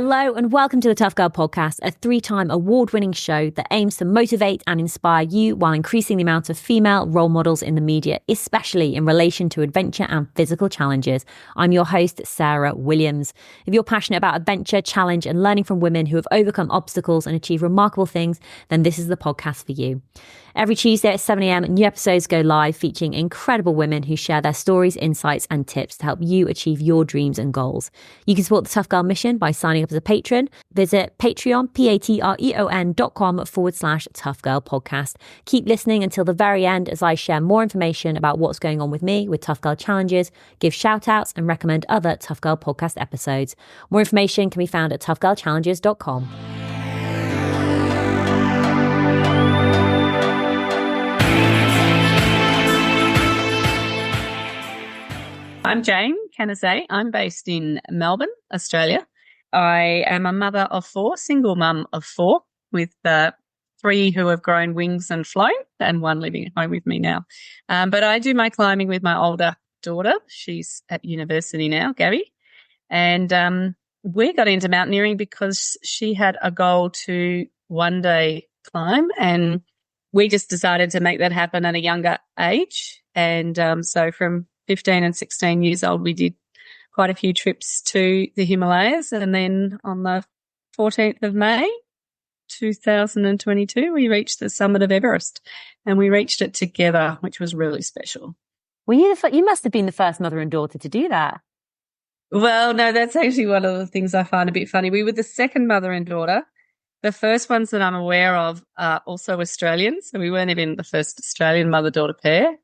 Hello and welcome to the Tough Girl Podcast, a 3-time award-winning show that aims to motivate and inspire you while increasing the amount of female role models in the media, especially in relation to adventure and physical challenges. I'm your host, Sarah Williams. If you're passionate about adventure, challenge and learning from women who have overcome obstacles and achieved remarkable things, then this is the podcast for you. Every Tuesday at 7 a.m, new episodes go live featuring incredible women who share their stories, insights and tips to help you achieve your dreams and goals. You can support the Tough Girl mission by signing up as a patron. Visit Patreon, patreon.com/Tough Girl Podcast. Keep listening until the very end as I share more information about what's going on with me with Tough Girl Challenges, give shout outs and recommend other Tough Girl Podcast episodes. More information can be found at toughgirlchallenges.com. I'm Jane Kanizay. I'm based in Melbourne, Australia. I am a mother of 4, single mum of 4, with 3 who have grown wings and flown and 1 living at home with me now. But I do my climbing with my older daughter. She's at university now, Gabby. And we got into mountaineering because she had a goal to one day climb, and we just decided to make that happen at a younger age. And so from 15 and 16 years old, we did quite a few trips to the Himalayas. And then on the 14th of May, 2022, we reached the summit of Everest, and we reached it together, which was really special. Well, you must have been the first mother and daughter to do that. Well, no, that's actually one of the things I find a bit funny. We were the second mother and daughter. The first ones that I'm aware of are also Australian. So we weren't even the first Australian mother-daughter pair.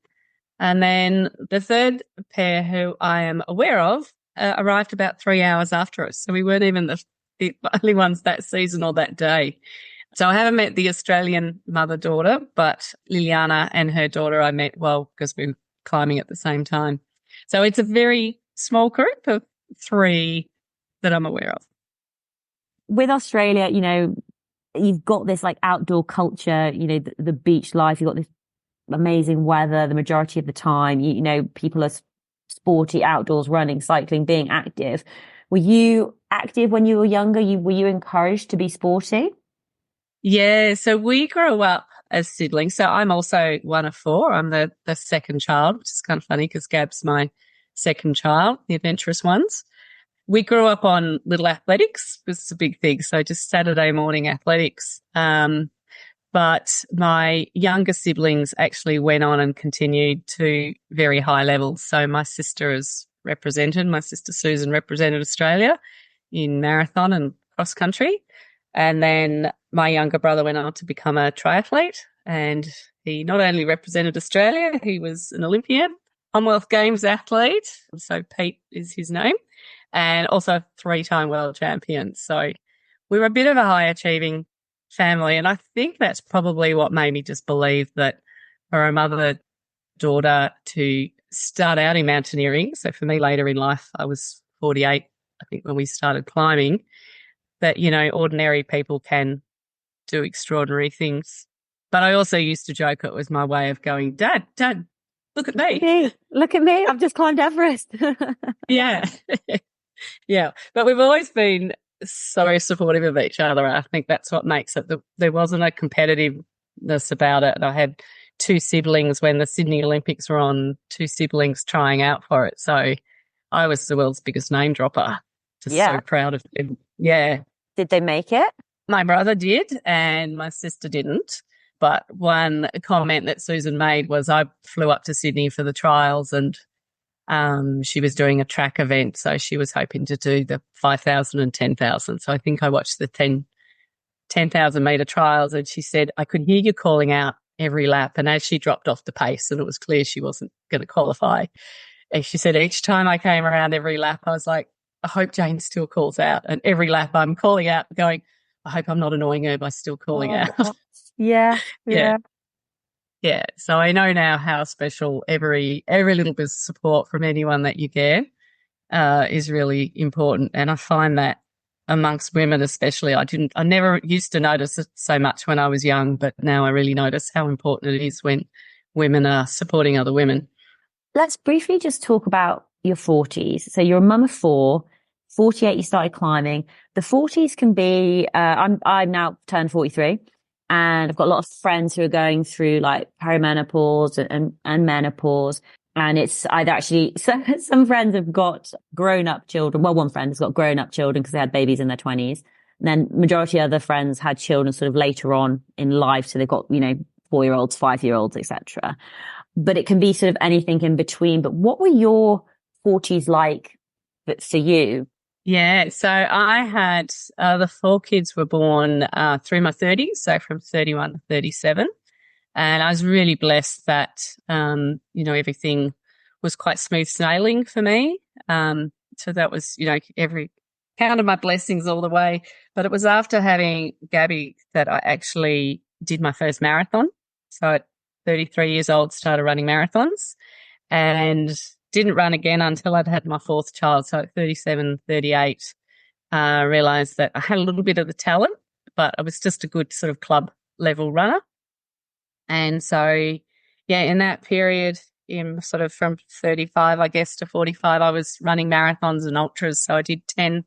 And then the third pair who I am aware of arrived about 3 hours after us. So we weren't even the only ones that season or that day. So I haven't met the Australian mother-daughter, but Liliana and her daughter I met, because we were climbing at the same time. So it's a very small group of 3 that I'm aware of. With Australia, you've got this like outdoor culture, the beach life, you've got this amazing weather the majority of the time. People are sporty outdoors, running, cycling, being active. Were you active when you were younger? Were you encouraged to be sporty? Yeah, so we grew up as siblings. So I'm also one of 4. I'm the second child, which is kind of funny because Gab's my second child, the adventurous ones. We grew up on little athletics. This is a big thing. So just Saturday morning athletics. But my younger siblings actually went on and continued to very high levels. So my sister Susan represented Australia in marathon and cross country. And then my younger brother went on to become a triathlete, and he not only represented Australia, he was an Olympian, Commonwealth Games athlete. So Pete is his name, and also a 3-time world champion. So we were a bit of a high achieving family. And I think that's probably what made me just believe that for a mother-daughter to start out in mountaineering. So for me later in life, I was 48, I think, when we started climbing, that, ordinary people can do extraordinary things. But I also used to joke it was my way of going, Dad, look at me. Look at me. I've just climbed Everest. Yeah. Yeah. But we've always been so supportive of each other. I think that's what makes it. There wasn't a competitiveness about it. I had 2 siblings when the Sydney Olympics were on, 2 siblings trying out for it. So I was the world's biggest name dropper. Just so proud of them. Yeah. Did they make it? My brother did and my sister didn't. But one comment that Susan made was I flew up to Sydney for the trials, and she was doing a track event, so she was hoping to do the 5,000 and 10,000. So I think I watched the 10,000 metre trials, and she said, I could hear you calling out every lap. And as she dropped off the pace and it was clear she wasn't going to qualify, and she said, each time I came around every lap, I was like, I hope Jane still calls out. And every lap I'm calling out going, I hope I'm not annoying her by still calling out. Yeah. Yeah. So I know now how special every little bit of support from anyone that you get is really important. And I find that amongst women especially, I never used to notice it so much when I was young, but now I really notice how important it is when women are supporting other women. Let's briefly just talk about your 40s. So you're a mum of 4, 48, you started climbing. The 40s can be, I'm now turned 43, and I've got a lot of friends who are going through like perimenopause and menopause. And I've actually, some friends have got grown up children. Well, one friend has got grown up children because they had babies in their 20s. And then majority of other friends had children sort of later on in life. So they've got, 4-year-olds, 5-year-olds, etc. But it can be sort of anything in between. But what were your 40s like for you? Yeah, so I had the 4 kids were born through my 30s, so from 31 to 37. And I was really blessed that, everything was quite smooth sailing for me. So that was, every count of my blessings all the way. But it was after having Gabby that I actually did my first marathon. So at 33 years old, started running marathons and didn't run again until I'd had my 4th child. So at 37, 38, realized that I had a little bit of the talent, but I was just a good sort of club level runner. And so, yeah, in that period, in sort of from 35, I guess, to 45, I was running marathons and ultras. So I did 10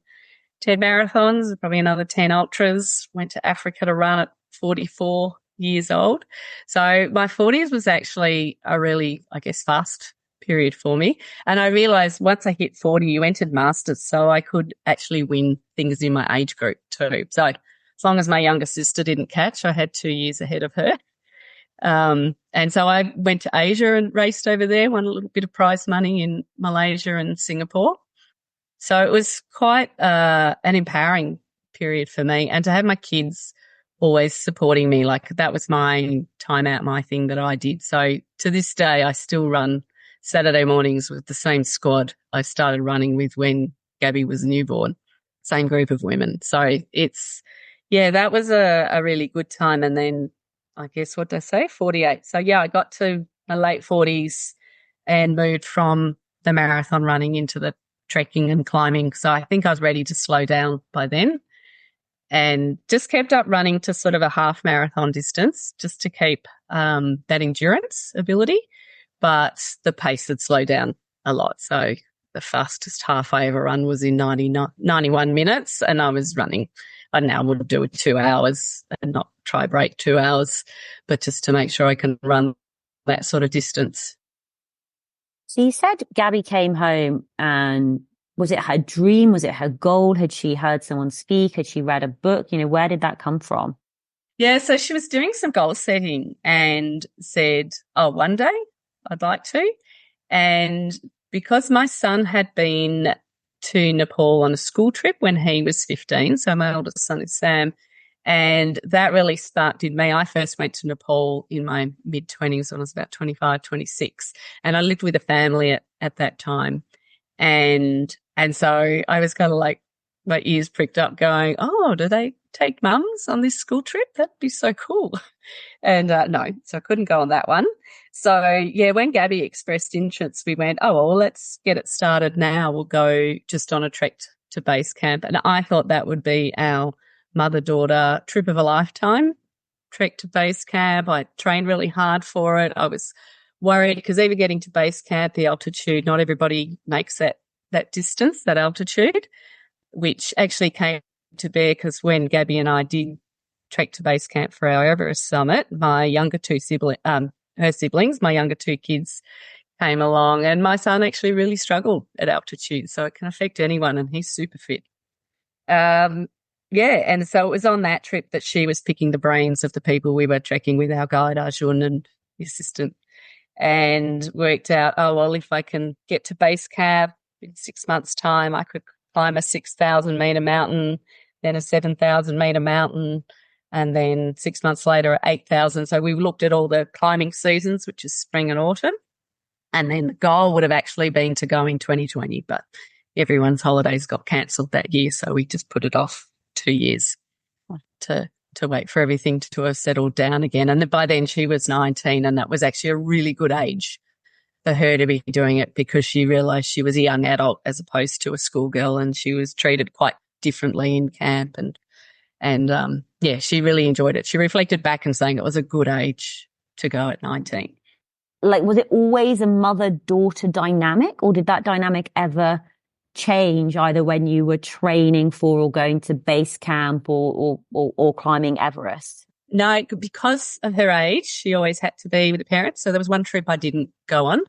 marathons, probably another 10 ultras, went to Africa to run at 44 years old. So my 40s was actually a really, I guess, fast period for me. And I realized once I hit 40, you entered masters. So I could actually win things in my age group too. So as long as my younger sister didn't catch, I had 2 years ahead of her. And so I went to Asia and raced over there, won a little bit of prize money in Malaysia and Singapore. So it was quite an empowering period for me. And to have my kids always supporting me, like that was my time out, my thing that I did. So to this day, I still run Saturday mornings with the same squad I started running with when Gabby was a newborn, same group of women. So that was a really good time. And then I guess, what did I say? 48. So yeah, I got to my late 40s and moved from the marathon running into the trekking and climbing. So I think I was ready to slow down by then and just kept up running to sort of a half marathon distance just to keep that endurance ability. But the pace had slowed down a lot. So the fastest half I ever run was in 91 minutes, and I was running. I now would do it 2 hours and not try break 2 hours, but just to make sure I can run that sort of distance. So you said Gabby came home, and was it her dream? Was it her goal? Had she heard someone speak? Had she read a book? Where did that come from? Yeah, so she was doing some goal setting and said, one day I'd like to. And because my son had been to Nepal on a school trip when he was 15, so my oldest son is Sam, and that really started me. I first went to Nepal in my mid-20s when I was about 25, 26, and I lived with a family at that time. And so I was kind of like, my ears pricked up going, oh, do they take mums on this school trip? That'd be so cool. And no, so I couldn't go on that one. So yeah, when Gabby expressed interest, we went, oh, well, let's get it started now. We'll go just on a trek to base camp. And I thought that would be our mother-daughter trip of a lifetime, trek to base camp. I trained really hard for it. I was worried because even getting to base camp, the altitude, not everybody makes that distance, that altitude, which actually came to bear because when Gabby and I did trek to base camp for our Everest summit, my younger two siblings, my younger 2 kids came along, and my son actually really struggled at altitude. So it can affect anyone, and he's super fit. And so it was on that trip that she was picking the brains of the people we were trekking with, our guide Arjun and the assistant, and worked out, oh, well, if I can get to base camp in 6 months' time, I could climb a 6,000-meter mountain, then a 7,000-meter mountain, and then 6 months later, 8,000. So we looked at all the climbing seasons, which is spring and autumn. And then the goal would have actually been to go in 2020, but everyone's holidays got cancelled that year. So we just put it off 2 years to wait for everything to have settled down again. And by then she was 19, and that was actually a really good age for her to be doing it because she realised she was a young adult as opposed to a schoolgirl, and she was treated quite differently in camp. And she really enjoyed it. She reflected back and saying it was a good age to go at 19. Like, was it always a mother-daughter dynamic, or did that dynamic ever change either when you were training for or going to base camp or climbing Everest? No, because of her age, she always had to be with the parents. So there was one trip I didn't go on,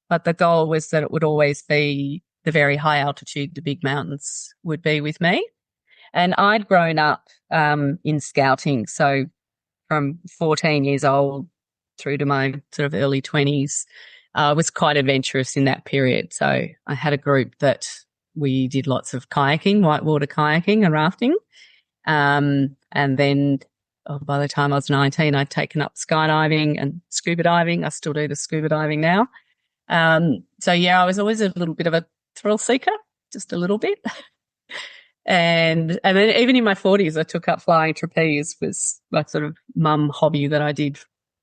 but the goal was that it would always be the very high altitude, the big mountains would be with me. And I'd grown up in scouting. So from 14 years old through to my sort of early 20s, I was quite adventurous in that period. So I had a group that we did lots of kayaking, whitewater kayaking and rafting. And then by the time I was 19, I'd taken up skydiving and scuba diving. I still do the scuba diving now. So yeah, I was always a little bit of a thrill seeker, just a little bit. And then even in my 40s, I took up flying trapeze, was my sort of mum hobby that I did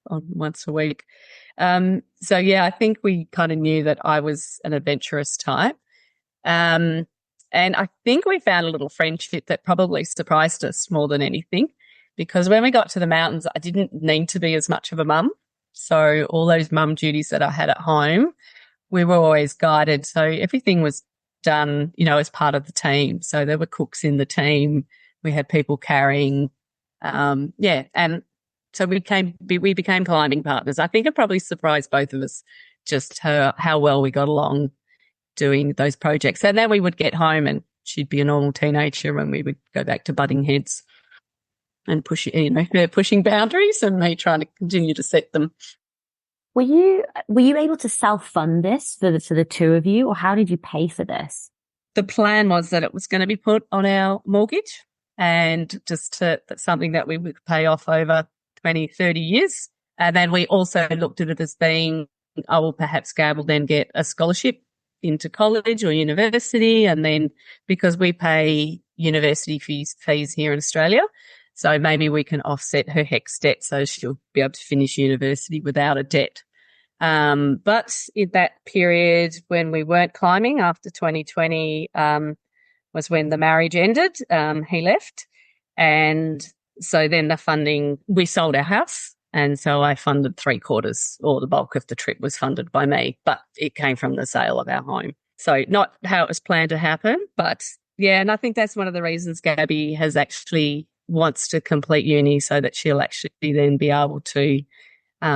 once a week. So yeah, I think we kind of knew that I was an adventurous type. And I think we found a little friendship that probably surprised us more than anything, because when we got to the mountains, I didn't need to be as much of a mum. So all those mum duties that I had at home, we were always guided. So everything was done, as part of the team. So there were cooks in the team. We had people carrying, and so we became climbing partners. I think it probably surprised both of us just how well we got along doing those projects. And then we would get home and she'd be a normal teenager and we would go back to butting heads and her pushing boundaries and me trying to continue to set them. Were you able to self-fund this for the two of you, or how did you pay for this? The plan was that it was going to be put on our mortgage and that's something that we would pay off over 20, 30 years. And then we also looked at it as being, perhaps Gab will then get a scholarship into college or university. And then because we pay university fees here in Australia, so maybe we can offset her HECS debt so she'll be able to finish university without a debt. But in that period when we weren't climbing after 2020 was when the marriage ended. He left. And so then the funding, we sold our house. And so I funded 3/4 or the bulk of the trip was funded by me, but it came from the sale of our home. So not how it was planned to happen, but yeah. And I think that's one of the reasons Gabby wants to complete uni so that she'll actually then be able to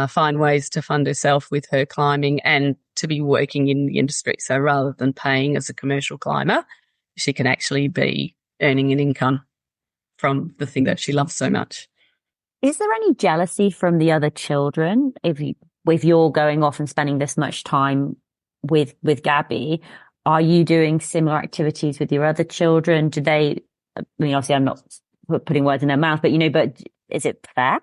find ways to fund herself with her climbing and to be working in the industry. So rather than paying as a commercial climber, she can actually be earning an income from the thing that she loves so much. Is there any jealousy from the other children if you're going off and spending this much time with Gabby? Are you doing similar activities with your other children? Do they, obviously I'm not putting words in their mouth, but is it fair?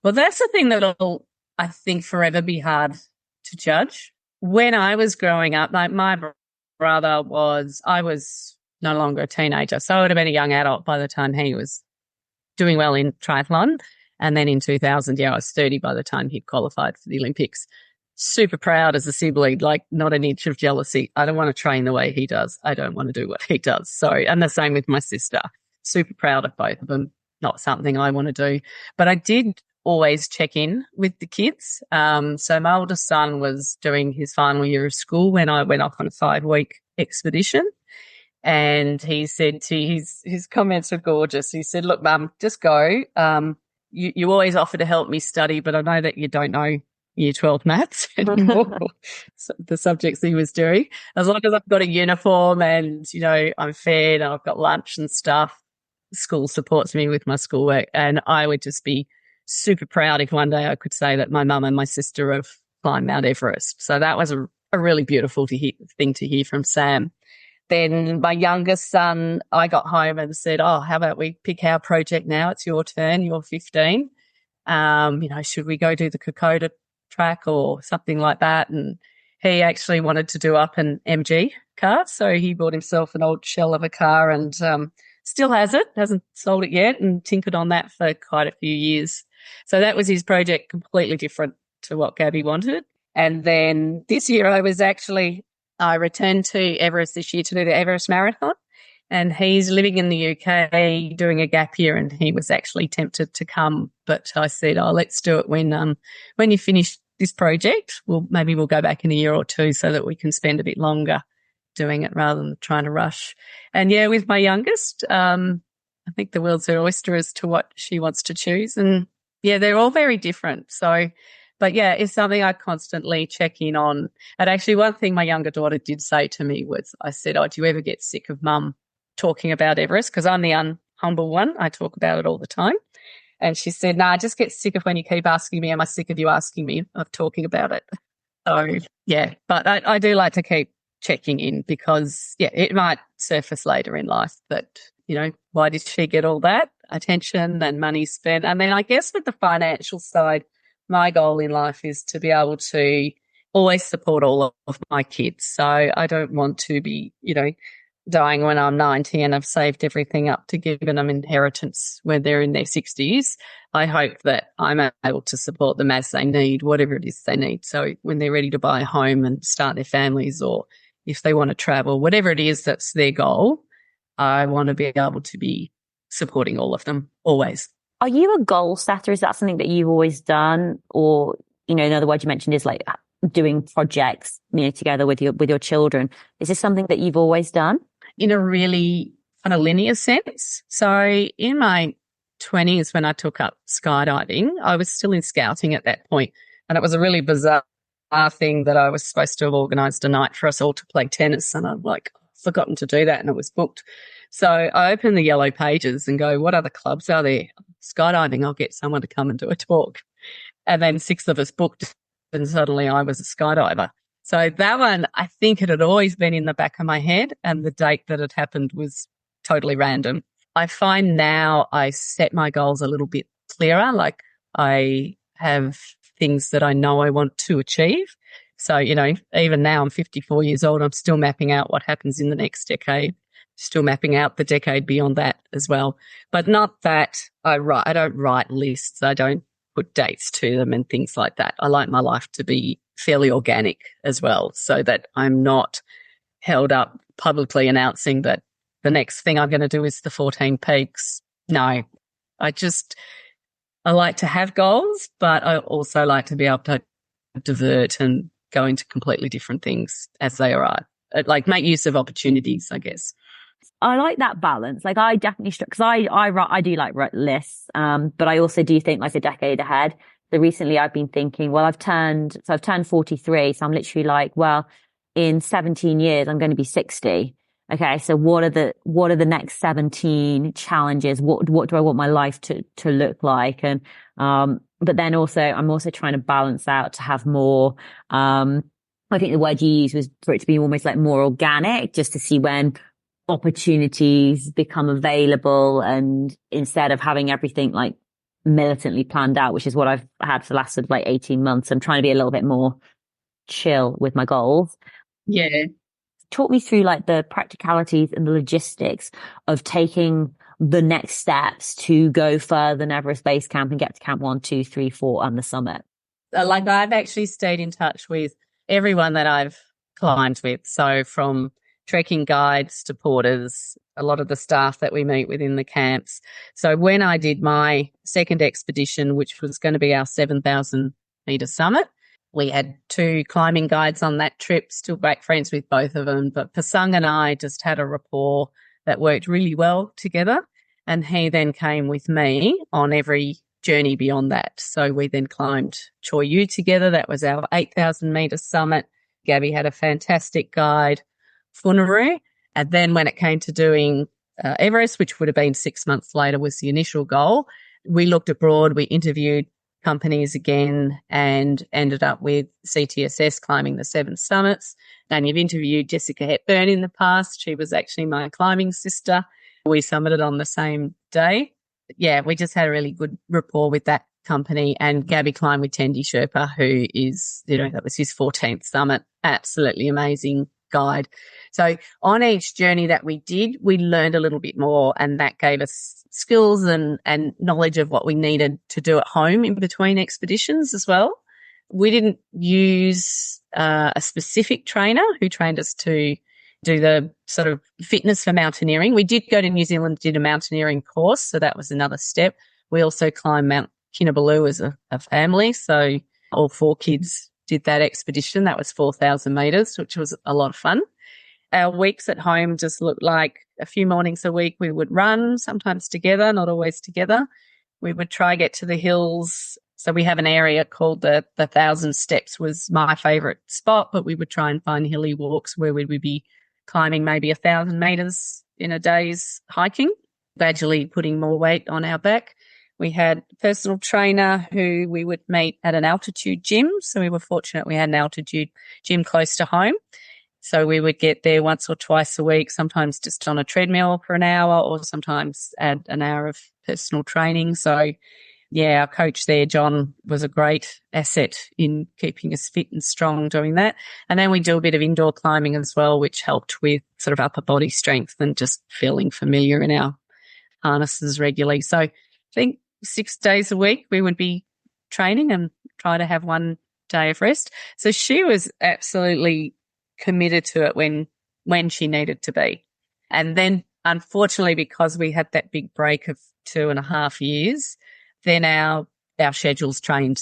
Well, that's the thing that'll, I think, forever be hard to judge. When I was growing up, my brother I was no longer a teenager, so I would have been a young adult by the time he was doing well in triathlon. And then in 2000, I was 30 by the time he'd qualified for the Olympics. Super proud as a sibling, like not an inch of jealousy. I don't want to train the way he does. I don't want to do what he does. So, and the same with my sister. Super proud of both of them. Not something I want to do. But I did always check in with the kids. So my oldest son was doing his final year of school when I went off on a 5-week expedition. And he said his comments were gorgeous. He said, "Look, Mum, just go. You always offer to help me study, but I know that you don't know year 12 maths anymore." So the subjects he was doing. As long as I've got a uniform and, I'm fed and I've got lunch and stuff, school supports me with my schoolwork. And I would just be super proud if one day I could say that my mum and my sister have climbed Mount Everest. So that was a really beautiful thing to hear from Sam. Then my youngest son, I got home and said, "Oh, how about we pick our project now? It's your turn. You're 15. Should we go do the Kokoda track or something like that?" And he actually wanted to do up an MG car. So he bought himself an old shell of a car and still has it, hasn't sold it yet, and tinkered on that for quite a few years. So that was his project, completely different to what Gabby wanted. And then this year I returned to Everest this year to do the Everest Marathon, and he's living in the UK doing a gap year, and he was actually tempted to come. But I said, let's do it when you finish this project. Maybe we'll go back in a year or two so that we can spend a bit longer doing it rather than trying to rush. And yeah, with my youngest, I think the world's her oyster as to what she wants to choose. And yeah, they're all very different. So, but yeah, it's something I constantly check in on. And actually, one thing my younger daughter did say to me was, I said, "Oh, do you ever get sick of mum talking about Everest?" Because I'm the unhumble one. I talk about it all the time. And she said, "No, I just get sick of when you keep asking me, am I sick of you asking me of talking about it?" So yeah, but I do like to keep checking in because yeah, it might surface later in life that, you know, why did she get all that attention and money spent? And then I guess with the financial side, my goal in life is to be able to always support all of my kids. So I don't want to be, you know, dying when I'm 90 and I've saved everything up to give them inheritance when they're in their 60s. I hope that I'm able to support them as they need, whatever it is they need. So when they're ready to buy a home and start their families, or if they want to travel, whatever it is that's their goal, I want to be able to be supporting all of them always. Are you a goal setter? Is that something that you've always done? Or, you know, another word you mentioned is like doing projects, you know, together with your children. Is this something that you've always done? In a really kind of linear sense. So in my 20s, when I took up skydiving, I was still in scouting at that point. And it was a really bizarre thing that I was supposed to have organised a night for us all to play tennis. And I'd like forgotten to do that and it was booked. So I opened the yellow pages and go, what other clubs are there? Skydiving, I'll get someone to come and do a talk. And then 6 of us booked and suddenly I was a skydiver. So that one, I think it had always been in the back of my head and the date that it happened was totally random. I find now I set my goals a little bit clearer. Like I have things that I know I want to achieve. So, you know, even now I'm 54 years old, I'm still mapping out what happens in the next decade, still mapping out the decade beyond that as well. But not that I don't write lists. I don't put dates to them and things like that. I like my life to be fairly organic as well, so that I'm not held up publicly announcing that the next thing I'm going to do is the 14 peaks. No, I like to have goals, but I also like to be able to divert and go into completely different things as they arrive. Like make use of opportunities, I guess. I like that balance. Like I definitely, because I do like lists, but I also do think like a decade ahead. So recently I've been thinking, well, I've turned 43. So I'm literally like, well, in 17 years, I'm going to be 60. Okay. So what are the next 17 challenges? What do I want my life to look like? And, but then also, I'm also trying to balance out to have more, I think the word you used was for it to be almost like more organic, just to see when opportunities become available. And instead of having everything like militantly planned out, which is what I've had for the last sort of like 18 months. I'm trying to be a little bit more chill with my goals. Yeah. Talk me through like the practicalities and the logistics of taking the next steps to go further than Everest Base Camp and get to Camp 1, 2, 3, 4 and the summit. Like I've actually stayed in touch with everyone that I've climbed with. So from trekking guides to porters, a lot of the staff that we meet within the camps. So when I did my second expedition, which was going to be our 7,000 metre summit, we had 2 climbing guides on that trip, still great friends with both of them. But Pasang and I just had a rapport that worked really well together. And he then came with me on every journey beyond that. So we then climbed Cho Oyu together. That was our 8,000 metre summit. Gabby had a fantastic guide, Funuru. And then when it came to doing Everest, which would have been 6 months later, was the initial goal, we looked abroad, we interviewed companies again and ended up with CTSS climbing the 7 summits. And you've interviewed Jessica Hepburn in the past. She was actually my climbing sister. We summited on the same day. Yeah, we just had a really good rapport with that company. And Gabby climbed with Tendi Sherpa, who is, you know, that was his 14th summit. Absolutely amazing guide. So on each journey that we did, we learned a little bit more, and that gave us skills and knowledge of what we needed to do at home in between expeditions as well. We didn't use a specific trainer who trained us to do the sort of fitness for mountaineering. We did go to New Zealand, did a mountaineering course, so that was another step. We also climbed Mount Kinabalu as a family, so all 4 kids did that expedition. That was 4,000 metres, which was a lot of fun. our weeks at home just looked like a few mornings a week we would run, sometimes together, not always together. We would try get to the hills. So we have an area called the 1,000 Steps was my favourite spot, but we would try and find hilly walks where we would be climbing maybe 1,000 metres in a day's hiking, gradually putting more weight on our back. We had a personal trainer who we would meet at an altitude gym. So we were fortunate we had an altitude gym close to home. So we would get there once or twice a week, sometimes just on a treadmill for an hour or sometimes add an hour of personal training. So yeah, our coach there, John, was a great asset in keeping us fit and strong doing that. And then we do a bit of indoor climbing as well, which helped with sort of upper body strength and just feeling familiar in our harnesses regularly. So I think 6 days a week we would be training and try to have one day of rest. So she was absolutely committed to it when she needed to be. And then unfortunately, because we had that big break of 2.5 years, then our schedules changed.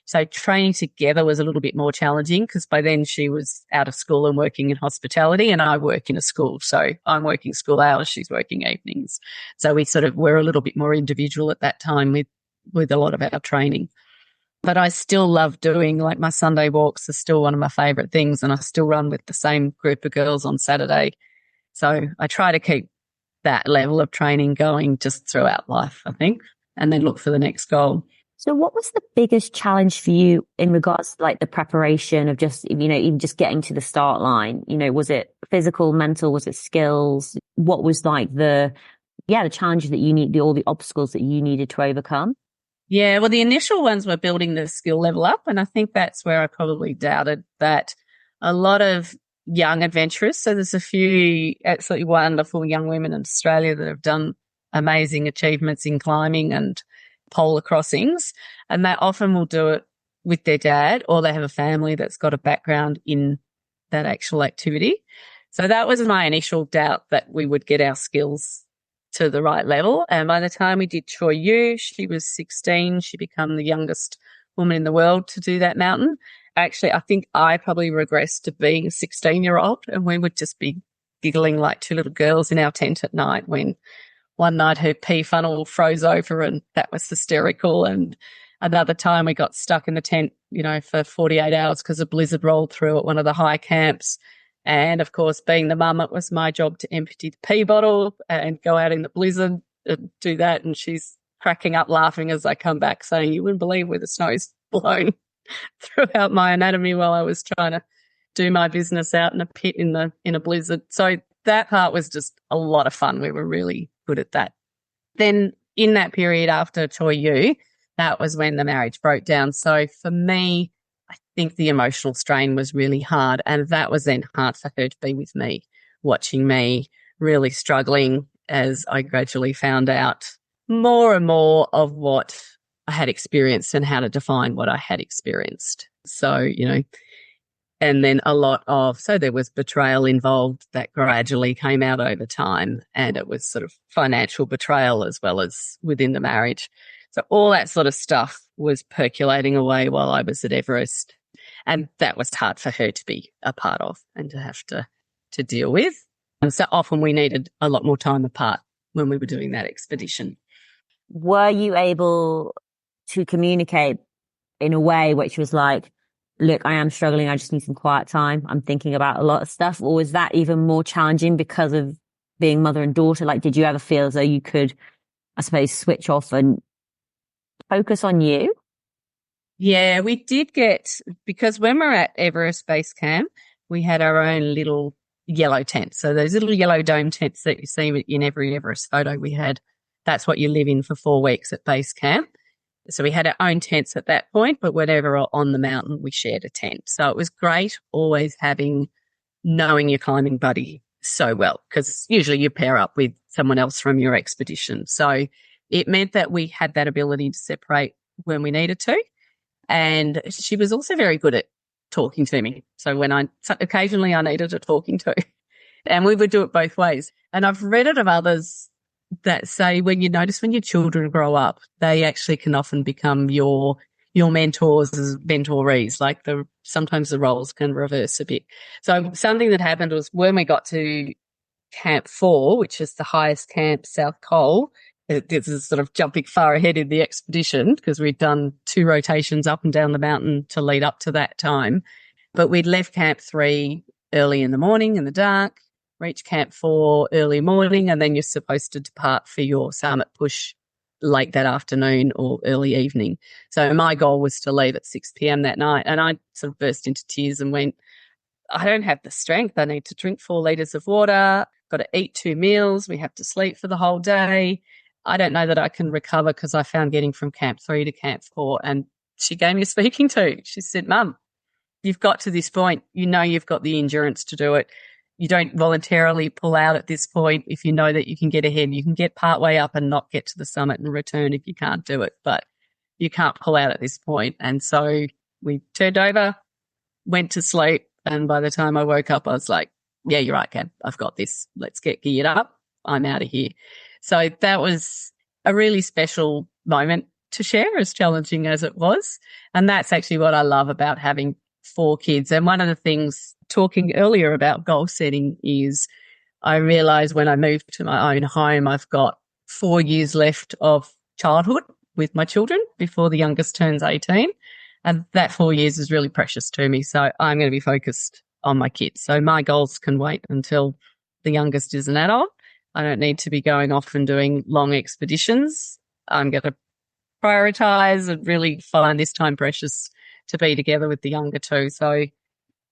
So training together was a little bit more challenging because by then she was out of school and working in hospitality and I work in a school. So I'm working school hours, she's working evenings. So we sort of were a little bit more individual at that time with a lot of our training. But I still love doing, like, my Sunday walks are still one of my favourite things, and I still run with the same group of girls on Saturday. So I try to keep that level of training going just throughout life, I think, and then look for the next goal. So what was the biggest challenge for you in regards to like the preparation of just, even just getting to the start line? Was it physical, mental, was it skills? What was like the challenges that you need, all the obstacles that you needed to overcome? Yeah, well, the initial ones were building the skill level up. And I think that's where I probably doubted that a lot of young adventurers, so there's a few absolutely wonderful young women in Australia that have done amazing achievements in climbing and polar crossings, and they often will do it with their dad or they have a family that's got a background in that actual activity. So that was my initial doubt that we would get our skills to the right level. And by the time we did Cho Oyu, she was 16. She became the youngest woman in the world to do that mountain. Actually, I think I probably regressed to being a 16-year-old, and we would just be giggling like two little girls in our tent at night when one night her pee funnel froze over and that was hysterical. And another time we got stuck in the tent, for 48 hours because a blizzard rolled through at one of the high camps. And of course, being the mum, it was my job to empty the pee bottle and go out in the blizzard and do that. And she's cracking up laughing as I come back saying, you wouldn't believe where the snow's blown throughout my anatomy while I was trying to do my business out in a pit in a blizzard. So that part was just a lot of fun. We were really good at that. Then in that period after Cho Oyu, that was when the marriage broke down. So for me, I think the emotional strain was really hard, and that was then hard for her to be with me, watching me really struggling as I gradually found out more and more of what I had experienced and how to define what I had experienced. So, and then so there was betrayal involved that gradually came out over time, and it was sort of financial betrayal as well as within the marriage. So all that sort of stuff was percolating away while I was at Everest. And that was hard for her to be a part of and to have to deal with. And so often we needed a lot more time apart when we were doing that expedition. Were you able to communicate in a way which was like, look, I am struggling, I just need some quiet time, I'm thinking about a lot of stuff? Or was that even more challenging because of being mother and daughter? Like, did you ever feel as though you could, I suppose, switch off and focus on you? Yeah, we did because when we're at Everest Base Camp, we had our own little yellow tent. So those little yellow dome tents that you see in every Everest photo we had, that's what you live in for 4 weeks at base camp. So we had our own tents at that point, but whenever on the mountain, we shared a tent. So it was great always knowing your climbing buddy so well, because usually you pair up with someone else from your expedition. So it meant that we had that ability to separate when we needed to. And she was also very good at talking to me. So occasionally I needed a talking to, and we would do it both ways. And I've read it of others that say when your children grow up, they actually can often become your your mentors as mentorees. Like sometimes the roles can reverse a bit. So something that happened was when we got to Camp 4, which is the highest camp, South Col. This is sort of jumping far ahead in the expedition because we'd done 2 rotations up and down the mountain to lead up to that time. But we'd left Camp 3 early in the morning in the dark, reached Camp 4 early morning, and then you're supposed to depart for your summit push late that afternoon or early evening. So my goal was to leave at 6 p.m. that night. And I sort of burst into tears and went, I don't have the strength. I need to drink 4 litres of water, got to eat 2 meals. We have to sleep for the whole day. I don't know that I can recover because I found getting from Camp 3 to Camp 4. And she gave me a speaking to. She said, Mum, you've got to this point. You know you've got the endurance to do it. You don't voluntarily pull out at this point if you know that you can get ahead. You can get partway up and not get to the summit and return if you can't do it, but you can't pull out at this point. And so we turned over, went to sleep, and by the time I woke up, I was like, yeah, you're right, Gab. I've got this. Let's get geared up. I'm out of here. So that was a really special moment to share, as challenging as it was. And that's actually what I love about having 4 kids. And one of the things talking earlier about goal setting is I realized when I moved to my own home, I've got 4 years left of childhood with my children before the youngest turns 18. And that 4 years is really precious to me. So I'm going to be focused on my kids. So my goals can wait until the youngest is an adult. I don't need to be going off and doing long expeditions. I'm going to prioritize and really find this time precious to be together with the younger 2. So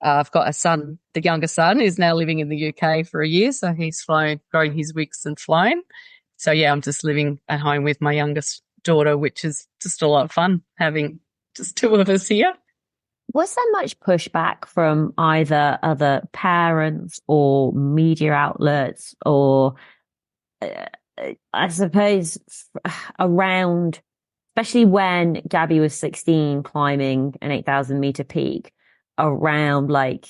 I've got a son. The younger son is now living in the UK for a year. So he's grown his wings and flown. So yeah, I'm just living at home with my youngest daughter, which is just a lot of fun having just 2 of us here. Was there much pushback from either other parents or media outlets or I suppose around, especially when Gabby was 16 climbing an 8,000 meter peak, around like,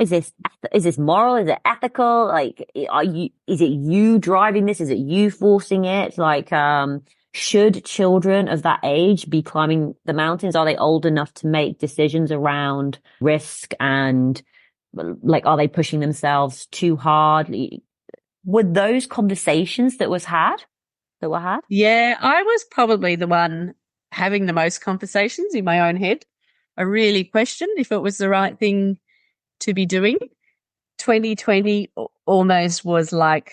is this moral? Is it ethical? Like, is it you driving this? Is it you forcing it? Like, should children of that age be climbing the mountains? Are they old enough to make decisions around risk and like, are they pushing themselves too hard? Were those conversations that were had? Yeah, I was probably the one having the most conversations in my own head. I really questioned if it was the right thing to be doing. 2020 almost was like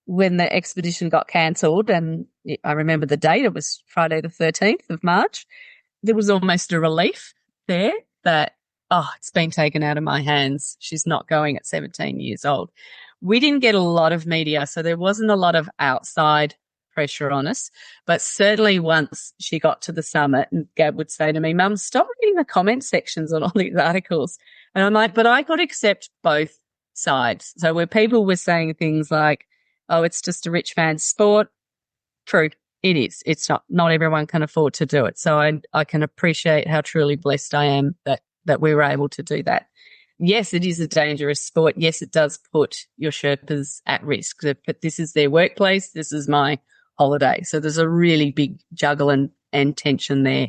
when the expedition got cancelled, and I remember the date, it was Friday the 13th of March. There was almost a relief there that, it's been taken out of my hands. She's not going at 17 years old. We didn't get a lot of media, so there wasn't a lot of outside pressure on us. But certainly once she got to the summit, and Gab would say to me, Mum, stop reading the comment sections on all these articles. And I'm like, but I could accept both sides. So where people were saying things like, oh, it's just a rich man's sport. True, it is. It's not everyone can afford to do it. So I can appreciate how truly blessed I am that we were able to do that. Yes, it is a dangerous sport. Yes, it does put your Sherpas at risk, but this is their workplace. This is my holiday. So there's a really big juggle and tension there.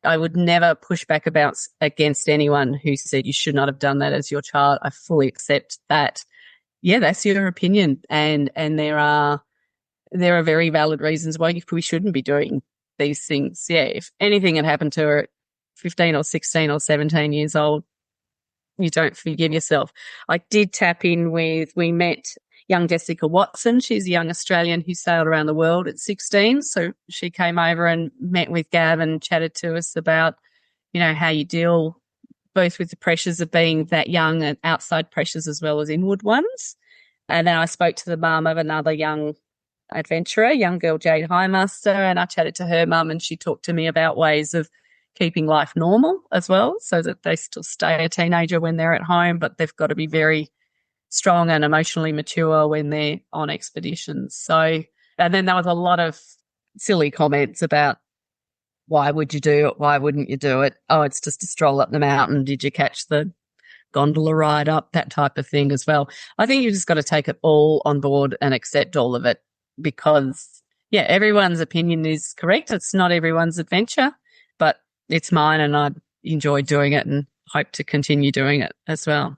I would never push back against anyone who said you should not have done that as your child. I fully accept that. Yeah, that's your opinion. And there are very valid reasons why we shouldn't be doing these things. Yeah, if anything had happened to her at 15 or 16 or 17 years old, you don't forgive yourself. I did tap in we met young Jessica Watson. She's a young Australian who sailed around the world at 16. So she came over and met with Gav and chatted to us about, how you deal both with the pressures of being that young and outside pressures as well as inward ones. And then I spoke to the mum of another young adventurer, young girl Jade Highmaster, and I chatted to her mum and she talked to me about ways of keeping life normal as well so that they still stay a teenager when they're at home, but they've got to be very strong and emotionally mature when they're on expeditions. So, and then there was a lot of silly comments about why would you do it? Why wouldn't you do it? Oh, it's just a stroll up the mountain. Did you catch the gondola ride up? That type of thing as well. I think you've just got to take it all on board and accept all of it because, yeah, everyone's opinion is correct. It's not everyone's adventure, but it's mine, and I enjoy doing it and hope to continue doing it as well.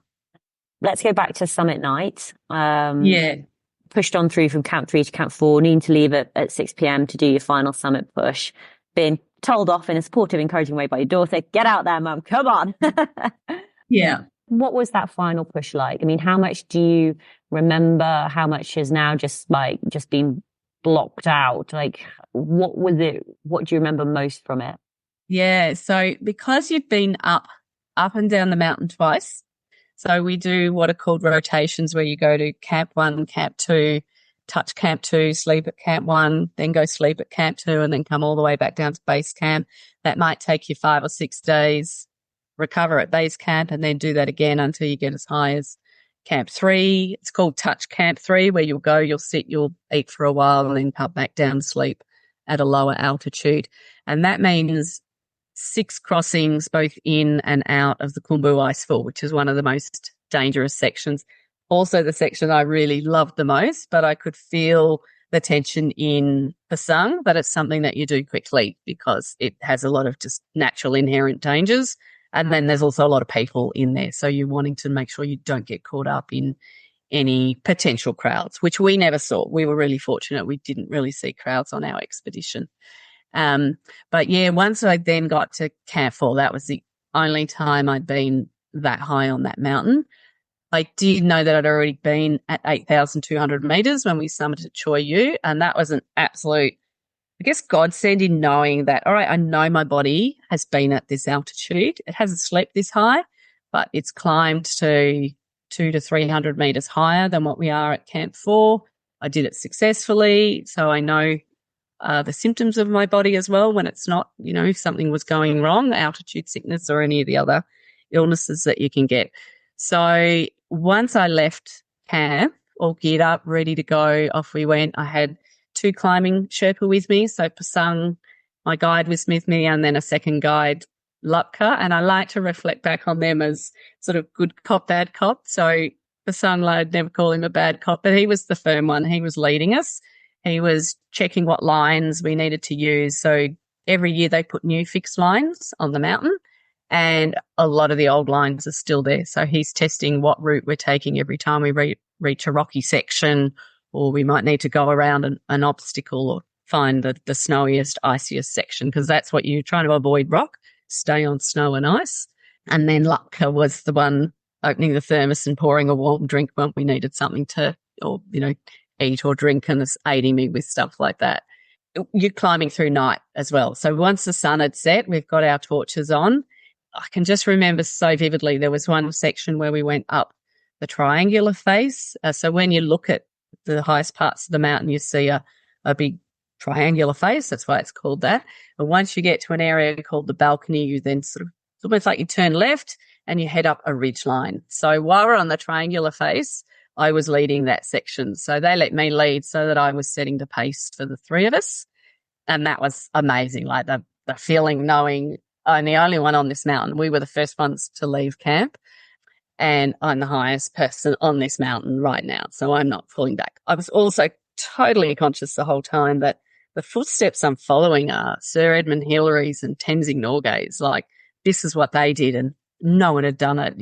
Let's go back to summit night. Yeah. Pushed on through from camp 3 to camp 4, needing to leave at 6 p.m. to do your final summit push. Being told off in a supportive, encouraging way by your daughter, get out there, mum, come on. Yeah. What was that final push like? I mean, how much do you remember? How much has now just been blocked out? Like, what was it? What do you remember most from it? Yeah. So because you've been up and down the mountain twice, so we do what are called rotations, where you go to camp 1, camp 2, touch camp 2, sleep at camp 1, then go sleep at camp 2, and then come all the way back down to base camp. That might take you 5 or 6 days, recover at base camp, and then do that again until you get as high as camp 3. It's called touch camp 3, where you'll go, you'll sit, you'll eat for a while, and then come back down and sleep at a lower altitude. And that means 6 crossings both in and out of the Khumbu Icefall, which is one of the most dangerous sections. Also the section I really loved the most, but I could feel the tension in Pasang, but it's something that you do quickly because it has a lot of just natural inherent dangers. And then there's also a lot of people in there. So you're wanting to make sure you don't get caught up in any potential crowds, which we never saw. We were really fortunate. We didn't really see crowds on our expedition. But yeah, once I then got to camp 4, that was the only time I'd been that high on that mountain. I did know that I'd already been at 8,200 meters when we summited Cho Oyu, and that was an absolute, I guess, godsend in knowing that, all right, I know my body has been at this altitude. It hasn't slept this high, but it's climbed to 200 to 300 meters higher than what we are at camp 4. I did it successfully, so I know the symptoms of my body as well when it's not, if something was going wrong, altitude sickness or any of the other illnesses that you can get. So once I left camp, all geared up, ready to go, off we went. I had 2 climbing Sherpa with me. So Pasang, my guide, was with me, and then a second guide, Lapka. And I like to reflect back on them as sort of good cop, bad cop. So Pasang, I'd never call him a bad cop, but he was the firm one. He was leading us. He was checking what lines we needed to use. So every year they put new fixed lines on the mountain, and a lot of the old lines are still there. So he's testing what route we're taking every time we reach a rocky section, or we might need to go around an obstacle or find the snowiest, iciest section, because that's what you're trying to avoid: rock, stay on snow and ice. And then Lapka was the one opening the thermos and pouring a warm drink when we needed something to, or, eat or drink, and is aiding me with stuff like that. You're climbing through night as well. So once the sun had set, we've got our torches on. I can just remember so vividly, there was one section where we went up the triangular face. So when you look at the highest parts of the mountain, you see a big triangular face. That's why it's called that. But once you get to an area called the balcony, you then it's almost like you turn left and you head up a ridge line. So while we're on the triangular face, I was leading that section. So they let me lead so that I was setting the pace for the 3 of us. And that was amazing. Like the feeling, knowing I'm the only one on this mountain. We were the first ones to leave camp, and I'm the highest person on this mountain right now. So I'm not pulling back. I was also totally conscious the whole time that the footsteps I'm following are Sir Edmund Hillary's and Tenzing Norgay's. Like, this is what they did, and no one had done it,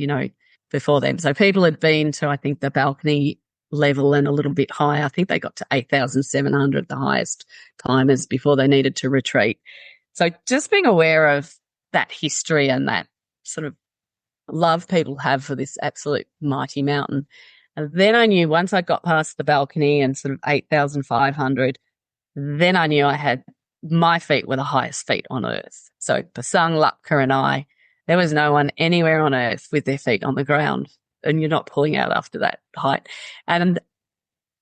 before them. So people had been to, I think, the balcony level and a little bit higher. I think they got to 8,700, the highest climbers, before they needed to retreat. So just being aware of that history and that sort of love people have for this absolute mighty mountain. And then I knew once I got past the balcony and sort of 8,500, then I knew I had my feet were the highest feet on earth. So Pasang, Lapka and I, there was no one anywhere on earth with their feet on the ground, and you're not pulling out after that height. And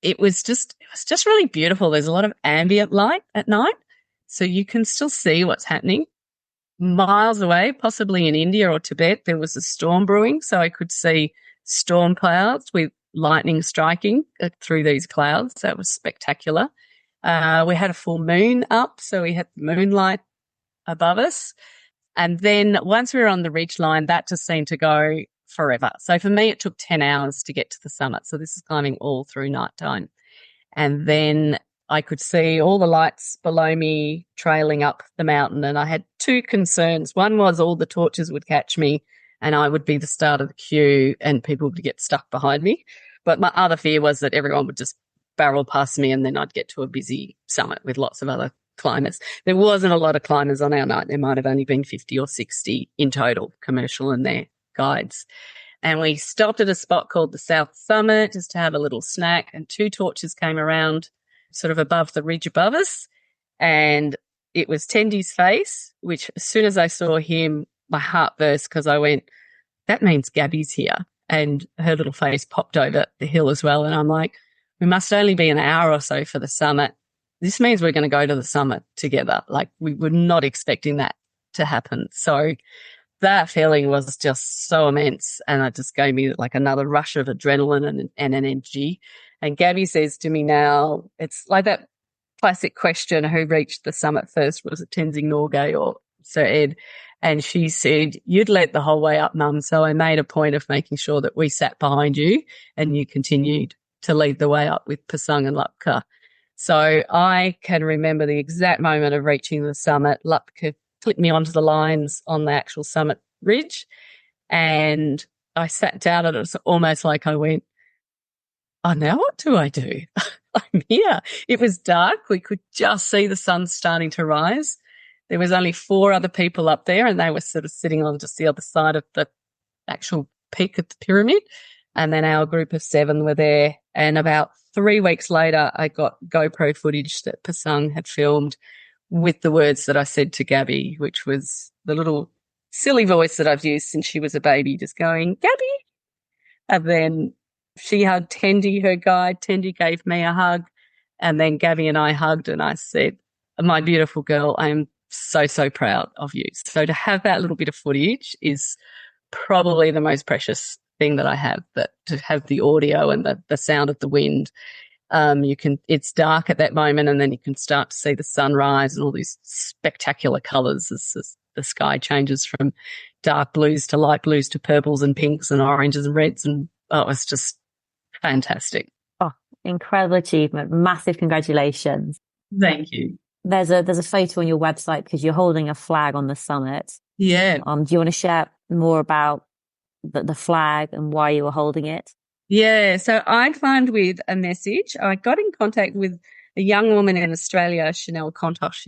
it was just really beautiful. There's a lot of ambient light at night, so you can still see what's happening. Miles away, possibly in India or Tibet, there was a storm brewing, so I could see storm clouds with lightning striking through these clouds. That was spectacular. We had a full moon up, so we had the moonlight above us. And then once we were on the ridge line, that just seemed to go forever. So for me, it took 10 hours to get to the summit. So this is climbing all through nighttime. And then I could see all the lights below me trailing up the mountain, and I had two concerns. One was all the torches would catch me and I would be the start of the queue and people would get stuck behind me. But my other fear was that everyone would just barrel past me and then I'd get to a busy summit with lots of other climbers. There wasn't a lot of climbers on our night. There might have only been 50 or 60 in total, commercial and their guides. And we stopped at a spot called the South Summit just to have a little snack, and two torches came around sort of above the ridge above us. And it was Tendy's face, which as soon as I saw him, my heart burst because I went, that means Gabby's here. And her little face popped over the hill as well. And I'm like, we must only be an hour or so for the summit. This means we're going to go to the summit together. Like, we were not expecting that to happen. So that feeling was just so immense, and it just gave me like another rush of adrenaline and energy. And Gabby says to me now, it's like that classic question, who reached the summit first? Was it Tenzing Norgay or Sir Ed? And she said, you'd led the whole way up, Mum, so I made a point of making sure that we sat behind you and you continued to lead the way up with Pasang and Lapka. So I can remember the exact moment of reaching the summit. Lapka flipped me onto the lines on the actual summit ridge, and I sat down, and it was almost like I went, oh, now what do I do? I'm here. It was dark. We could just see the sun starting to rise. There was only 4 other people up there, and they were sort of sitting on just the other side of the actual peak of the pyramid. And then our group of 7 were there. And about 3 weeks later, I got GoPro footage that Pasang had filmed with the words that I said to Gabby, which was the little silly voice that I've used since she was a baby, just going, Gabby. And then she hugged Tendy, her guide. Tendy gave me a hug. And then Gabby and I hugged, and I said, my beautiful girl, I'm so, so proud of you. So to have that little bit of footage is probably the most precious thing that I have, that to have the audio and the sound of the wind. It's dark at that moment, and then you can start to see the sunrise and all these spectacular colours as the sky changes from dark blues to light blues to purples and pinks and oranges and reds. And it was just fantastic. Oh, incredible achievement. Massive congratulations. Thank you. There's a photo on your website because you're holding a flag on the summit. Yeah. Do you want to share more about the flag and why you were holding it? Yeah, so I climbed with a message. I got in contact with a young woman in Australia, Chanel Contosh.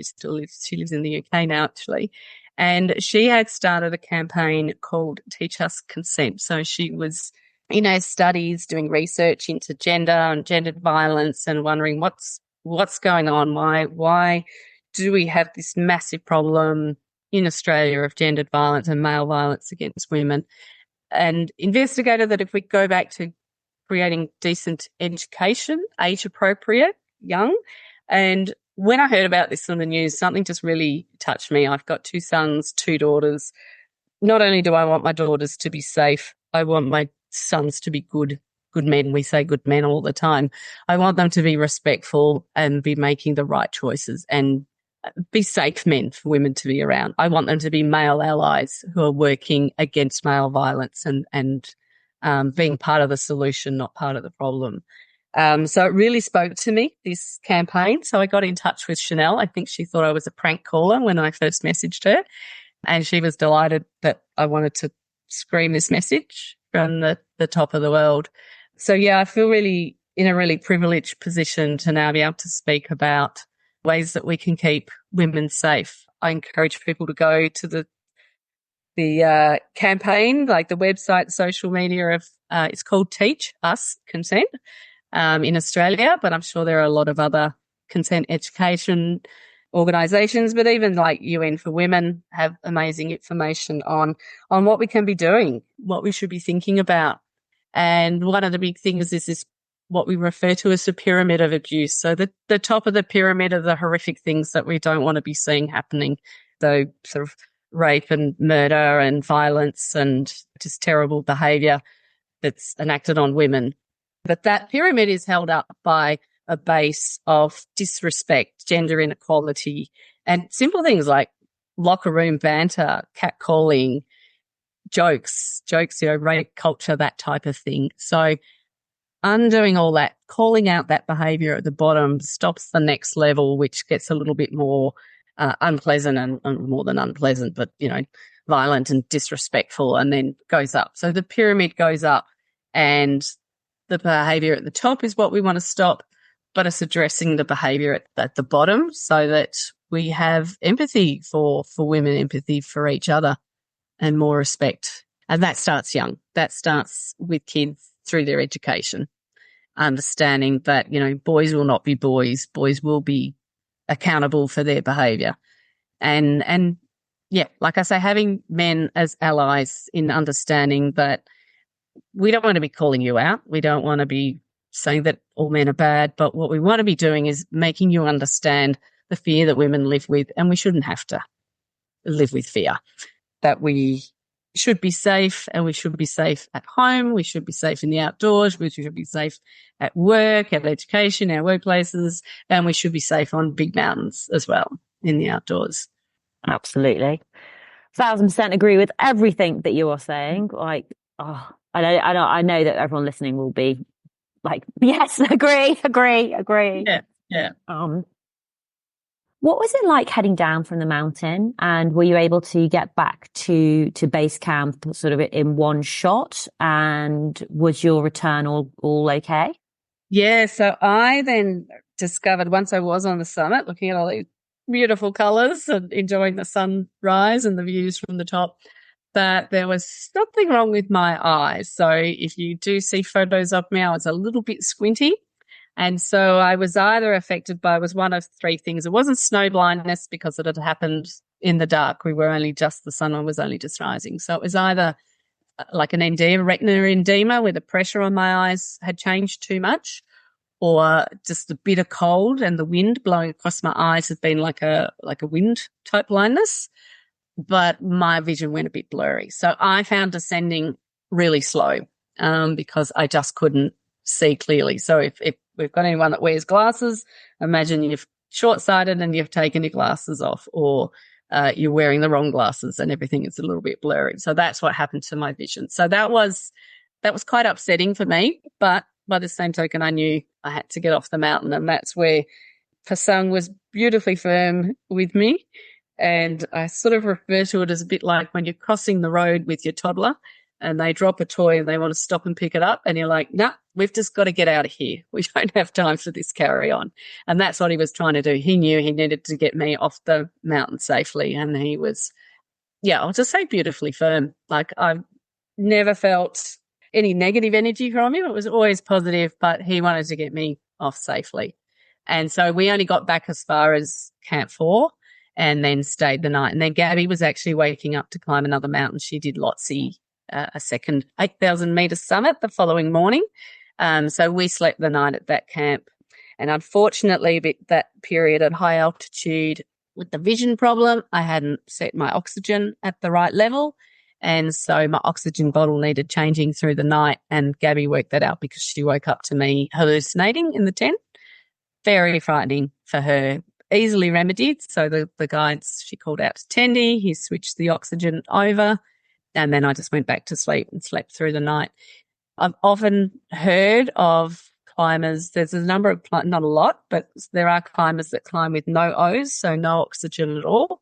She lives in the UK now, actually. And she had started a campaign called Teach Us Consent. So she was in her studies doing research into gender and gendered violence and wondering what's going on? Why do we have this massive problem in Australia of gendered violence and male violence against women? And investigated that if we go back to creating decent education, age appropriate, young. And when I heard about this on the news, something just really touched me. I've got 2 sons, 2 daughters. Not only do I want my daughters to be safe, I want my sons to be good men. We say good men all the time. I want them to be respectful and be making the right choices and be safe men for women to be around. I want them to be male allies who are working against male violence and being part of the solution, not part of the problem. So it really spoke to me, this campaign. So I got in touch with Chanel. I think she thought I was a prank caller when I first messaged her, and she was delighted that I wanted to scream this message from the top of the world. So yeah, I feel really in a really privileged position to now be able to speak about ways that we can keep women safe. I encourage people to go to the campaign, like the website, social media of it's called Teach Us Consent in Australia, but I'm sure there are a lot of other consent education organisations, but even like UN for Women have amazing information on what we can be doing, what we should be thinking about. And one of the big things is this, what we refer to as the pyramid of abuse. So the top of the pyramid are the horrific things that we don't want to be seeing happening. So sort of rape and murder and violence and just terrible behaviour that's enacted on women. But that pyramid is held up by a base of disrespect, gender inequality, and simple things like locker room banter, jokes, rape culture, that type of thing. So undoing all that, calling out that behavior at the bottom stops the next level, which gets a little bit more unpleasant and more than unpleasant, but, violent and disrespectful, and then goes up. So the pyramid goes up, and the behavior at the top is what we want to stop, but it's addressing the behavior at the bottom so that we have empathy for women, empathy for each other, and more respect. And that starts young. That starts with kids through their education, understanding that, boys will not be boys. Boys will be accountable for their behavior. And yeah, like I say, having men as allies in understanding that we don't want to be calling you out. We don't want to be saying that all men are bad, but what we want to be doing is making you understand the fear that women live with, and we shouldn't have to live with fear. That we should be safe, and we should be safe at home. We should be safe in the outdoors. We should be safe at work, at education, our workplaces, and we should be safe on big mountains as well in the outdoors. Absolutely. 1,000% agree with everything that you are saying. Like, I know that everyone listening will be like, yes, agree. Yeah. What was it like heading down from the mountain, and were you able to get back to base camp sort of in one shot, and was your return all okay? Yeah, so I then discovered, once I was on the summit, looking at all these beautiful colours and enjoying the sunrise and the views from the top, that there was something wrong with my eyes. So if you do see photos of me, I was a little bit squinty. And so I was either affected by, was one of three things. It wasn't snow blindness because it had happened in the dark. The sun was only just rising. So it was either like an edema, retinal edema, where the pressure on my eyes had changed too much, or just a bit of cold and the wind blowing across my eyes had been like a wind type blindness. But my vision went a bit blurry. So I found descending really slow because I just couldn't see clearly. So if we've got anyone that wears glasses, imagine you're short-sighted and you've taken your glasses off, or you're wearing the wrong glasses and everything is a little bit blurry. So that's what happened to my vision. So that was quite upsetting for me. But by the same token, I knew I had to get off the mountain, and that's where Pasang was beautifully firm with me. And I sort of refer to it as a bit like when you're crossing the road with your toddler and they drop a toy and they want to stop and pick it up, and you're like, nah, we've just got to get out of here. We don't have time for this carry on. And that's what he was trying to do. He knew he needed to get me off the mountain safely, and he was, I'll just say beautifully firm. Like, I've never felt any negative energy from him. It was always positive, but he wanted to get me off safely. And so we only got back as far as Camp 4 and then stayed the night. And then Gabby was actually waking up to climb another mountain. She did Lhotse, a second 8,000 metre summit the following morning. So we slept the night at that camp. And unfortunately, that period at high altitude with the vision problem, I hadn't set my oxygen at the right level. And so my oxygen bottle needed changing through the night. And Gabby worked that out because she woke up to me hallucinating in the tent. Very frightening for her. Easily remedied. So the guides, she called out to Tendi. He switched the oxygen over. And then I just went back to sleep and slept through the night. I've often heard of climbers. There's a number of, not a lot, but there are climbers that climb with no O's, so no oxygen at all.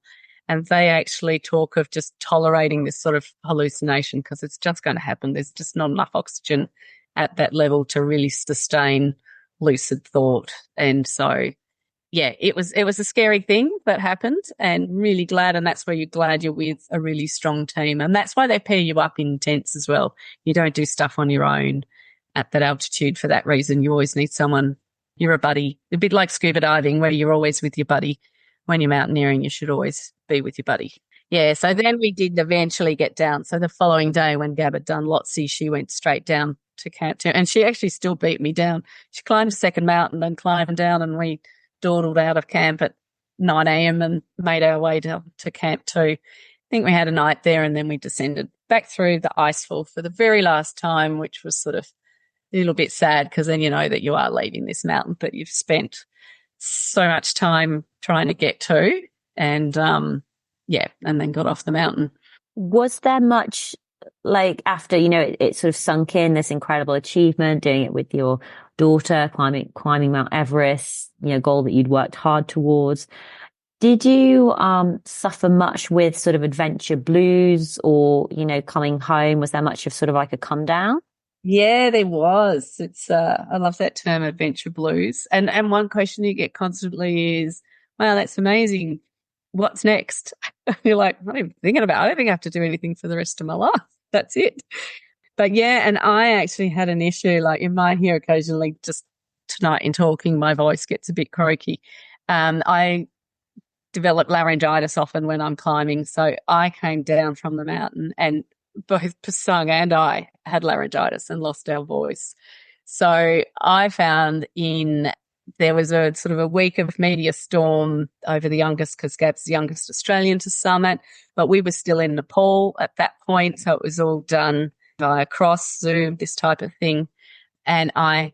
And they actually talk of just tolerating this sort of hallucination because it's just going to happen. There's just not enough oxygen at that level to really sustain lucid thought. And so, yeah, it was a scary thing that happened, and really glad. And that's where you're glad you're with a really strong team. And that's why they pair you up in tents as well. You don't do stuff on your own at that altitude for that reason. You always need someone. You're a buddy, a bit like scuba diving where you're always with your buddy. When you're mountaineering, you should always be with your buddy. Yeah, so then we did eventually get down. So the following day when Gab had done Lhotse, she went straight down to Camp 2. And she actually still beat me down. She climbed a second mountain and climbed down, and we dawdled out of camp at 9 a.m. and made our way to Camp 2. I think we had a night there, and then we descended back through the icefall for the very last time, which was sort of a little bit sad because then you know that you are leaving this mountain that you've spent so much time trying to get to, and and then got off the mountain. Was there much like after, you know, it sort of sunk in this incredible achievement, doing it with your daughter, climbing Mount Everest, you know, goal that you'd worked hard towards. Did you suffer much with sort of adventure blues or, you know, coming home? Was there much of sort of like a come down? Yeah, there was. It's I love that term, adventure blues. And one question you get constantly is, wow, that's amazing. What's next? You're like, I'm not even thinking about it. I don't think I have to do anything for the rest of my life. That's it. But yeah, and I actually had an issue, like you might hear occasionally just tonight in talking, my voice gets a bit croaky. I develop laryngitis often when I'm climbing. So I came down from the mountain and both Pasung and I had laryngitis and lost our voice. So I found there was a sort of a week of media storm over the youngest, because Gab's the youngest Australian to summit, but we were still in Nepal at that point. So it was all done via cross Zoom, this type of thing. And I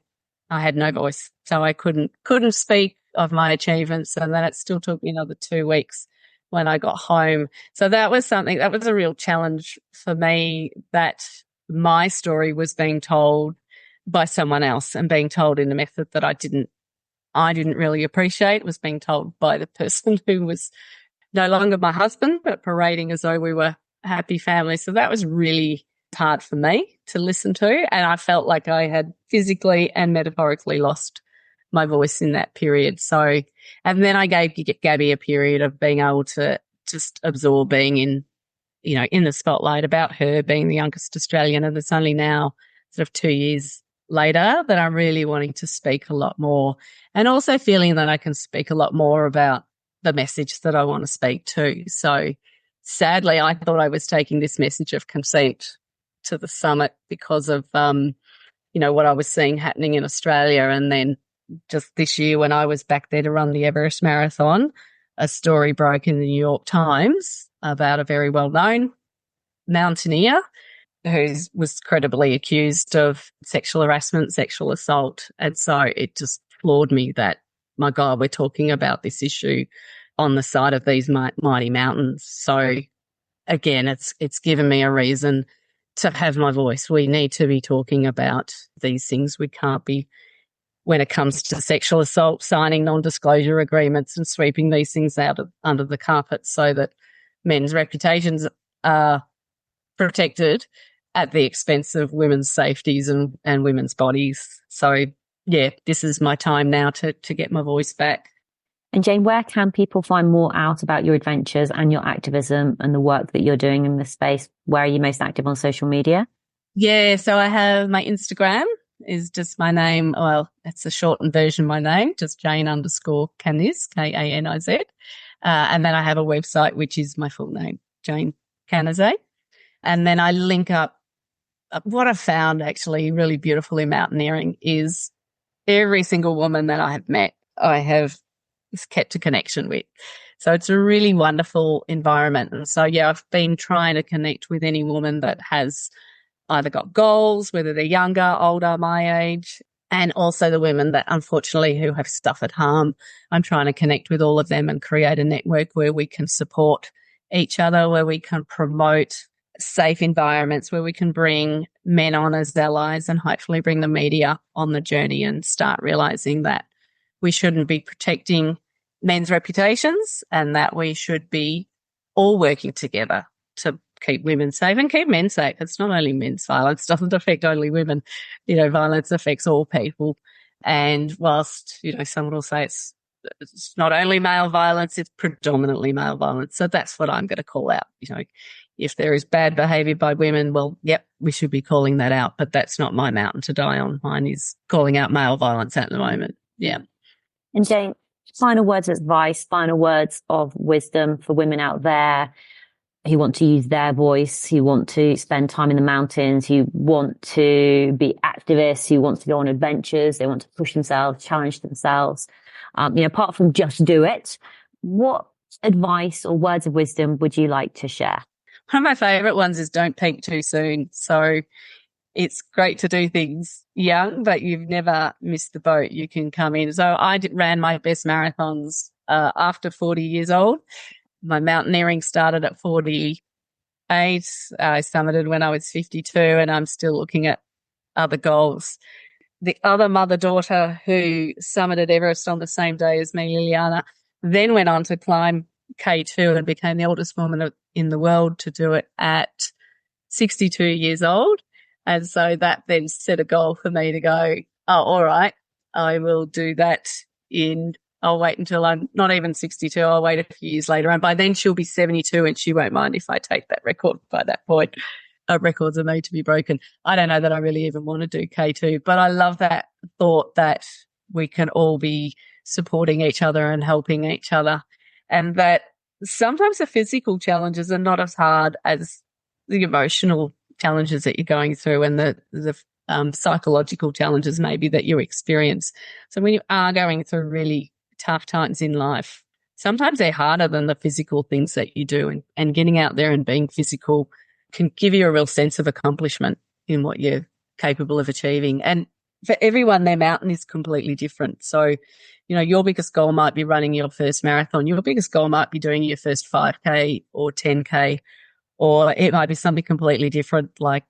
had no voice. So I couldn't speak of my achievements. And then it still took me another 2 weeks when I got home. So that was a real challenge for me, that my story was being told by someone else and being told in a method that I didn't really appreciate. It was being told by the person who was no longer my husband, but parading as though we were a happy family. So that was really hard for me to listen to. And I felt like I had physically and metaphorically lost my voice in that period. So, and then I gave Gabby a period of being able to just absorb being in the spotlight, about her being the youngest Australian. And it's only now, sort of 2 years later, that I'm really wanting to speak a lot more, and also feeling that I can speak a lot more about the message that I want to speak to. So sadly, I thought I was taking this message of consent to the summit because of, what I was seeing happening in Australia. And then just this year, when I was back there to run the Everest Marathon, a story broke in the New York Times about a very well-known mountaineer who was credibly accused of sexual harassment, sexual assault. And so it just floored me that, my God, we're talking about this issue on the side of these mighty mountains. So again, it's given me a reason to have my voice. We need to be talking about these things. We can't be, when it comes to sexual assault, signing non-disclosure agreements and sweeping these things under the carpet so that men's reputations are protected at the expense of women's safeties and women's bodies. So yeah, this is my time now to get my voice back. And Jane, where can people find more out about your adventures and your activism and the work that you're doing in this space? Where are you most active on social media? Yeah, so I have my Instagram is just my name. Well, it's a shortened version of my name, just Jane_Kaniz, Kaniz. And then I have a website, which is my full name, Jane Kanizay. And then I link up. What I found actually really beautiful in mountaineering is every single woman that I have met, I have kept a connection with. So it's a really wonderful environment. And so, yeah, I've been trying to connect with any woman that has either got goals, whether they're younger, older, my age, and also the women that unfortunately who have suffered harm. I'm trying to connect with all of them and create a network where we can support each other, where we can promote safe environments, where we can bring men on as allies and hopefully bring the media on the journey and start realizing that we shouldn't be protecting men's reputations and that we should be all working together to keep women safe and keep men safe. It's not only men's violence, doesn't affect only women. Violence affects all people. And whilst, someone will say it's not only male violence, it's predominantly male violence. So that's what I'm going to call out. If there is bad behaviour by women, well, yep, we should be calling that out. But that's not my mountain to die on. Mine is calling out male violence at the moment. Yeah. And Jane, final words of advice, final words of wisdom for women out there who want to use their voice, who want to spend time in the mountains, who want to be activists, who want to go on adventures, they want to push themselves, challenge themselves. Apart from just do it, what advice or words of wisdom would you like to share? One of my favourite ones is don't peak too soon. So it's great to do things young, but you've never missed the boat. You can come in. So I ran my best marathons after 40 years old. My mountaineering started at 40, I summited when I was 52, and I'm still looking at other goals. The other mother-daughter who summited Everest on the same day as me, Liliana, then went on to climb K2 and became the oldest woman in the world to do it at 62 years old. And so that then set a goal for me to go, oh, all right, I will do that I'll wait until I'm not even 62. I'll wait a few years later. And by then she'll be 72 and she won't mind if I take that record by that point. Records are made to be broken. I don't know that I really even want to do K2, but I love that thought that we can all be supporting each other and helping each other, and that sometimes the physical challenges are not as hard as the emotional challenges that you're going through and the psychological challenges maybe that you experience. So when you are going through really tough times in life, sometimes they're harder than the physical things that you do, and getting out there and being physical can give you a real sense of accomplishment in what you're capable of achieving. And for everyone, their mountain is completely different. So, your biggest goal might be running your first marathon. Your biggest goal might be doing your first 5K or 10K, or it might be something completely different, like,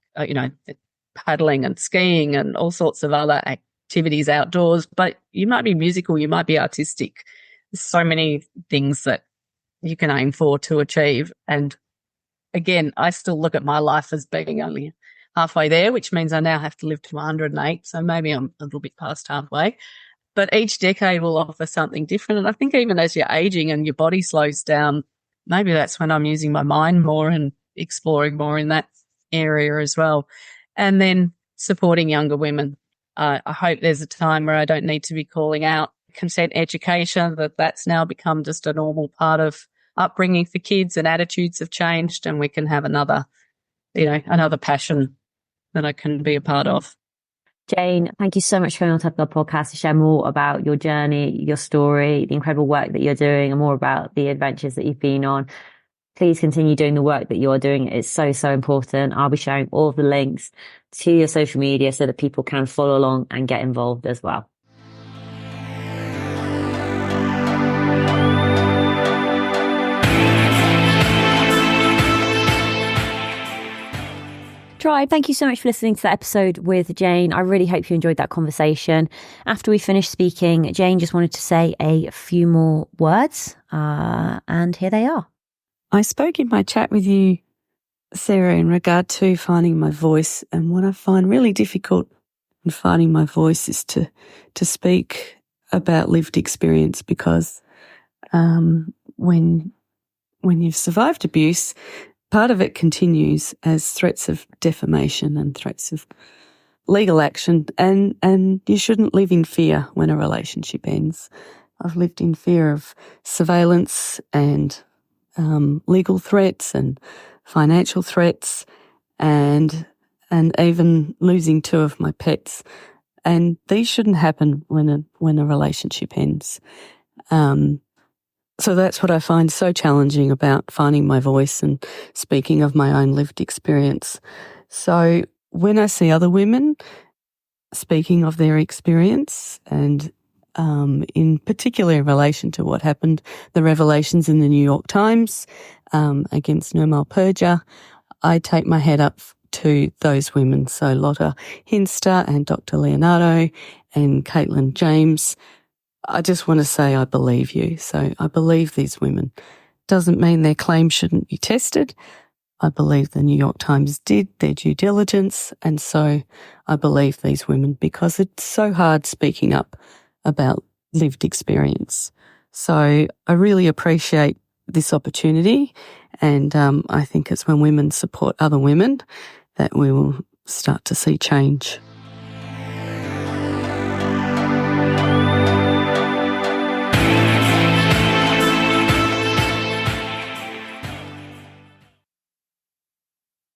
paddling and skiing and all sorts of other activities outdoors. But you might be musical, you might be artistic. There's so many things that you can aim for to achieve. And again, I still look at my life as being only halfway there, which means I now have to live to 108. So maybe I'm a little bit past halfway. But each decade will offer something different. And I think even as you're aging and your body slows down, maybe that's when I'm using my mind more and exploring more in that area as well. And then supporting younger women. I hope there's a time where I don't need to be calling out consent education, that's now become just a normal part of upbringing for kids, and attitudes have changed, and we can have another passion that I can be a part of. Jane, thank you so much for coming on the podcast to share more about your journey, your story, the incredible work that you're doing, and more about the adventures that you've been on. Please continue doing the work that you're doing. It's so, so important. I'll be sharing all of the links to your social media so that people can follow along and get involved as well. Tribe, thank you so much for listening to that episode with Jane. I really hope you enjoyed that conversation. After we finished speaking, Jane just wanted to say a few more words, and here they are. I spoke in my chat with you, Sarah, in regard to finding my voice, and what I find really difficult in finding my voice is to speak about lived experience, because when you've survived abuse, part of it continues as threats of defamation and threats of legal action, and you shouldn't live in fear when a relationship ends. I've lived in fear of surveillance and legal threats and financial threats, and even losing 2 of my pets. And these shouldn't happen when a relationship ends. So that's what I find so challenging about finding my voice and speaking of my own lived experience. So when I see other women speaking of their experience, and in particular in relation to what happened, the revelations in the New York Times against Nirmal Purja, I take my head up to those women. So Lotta Hinster and Dr. Leonardo and Caitlin James, I just want to say I believe you. So I believe these women. Doesn't mean their claims shouldn't be tested. I believe the New York Times did their due diligence, and so I believe these women, because it's so hard speaking up about lived experience. So I really appreciate this opportunity, and I think it's when women support other women that we will start to see change.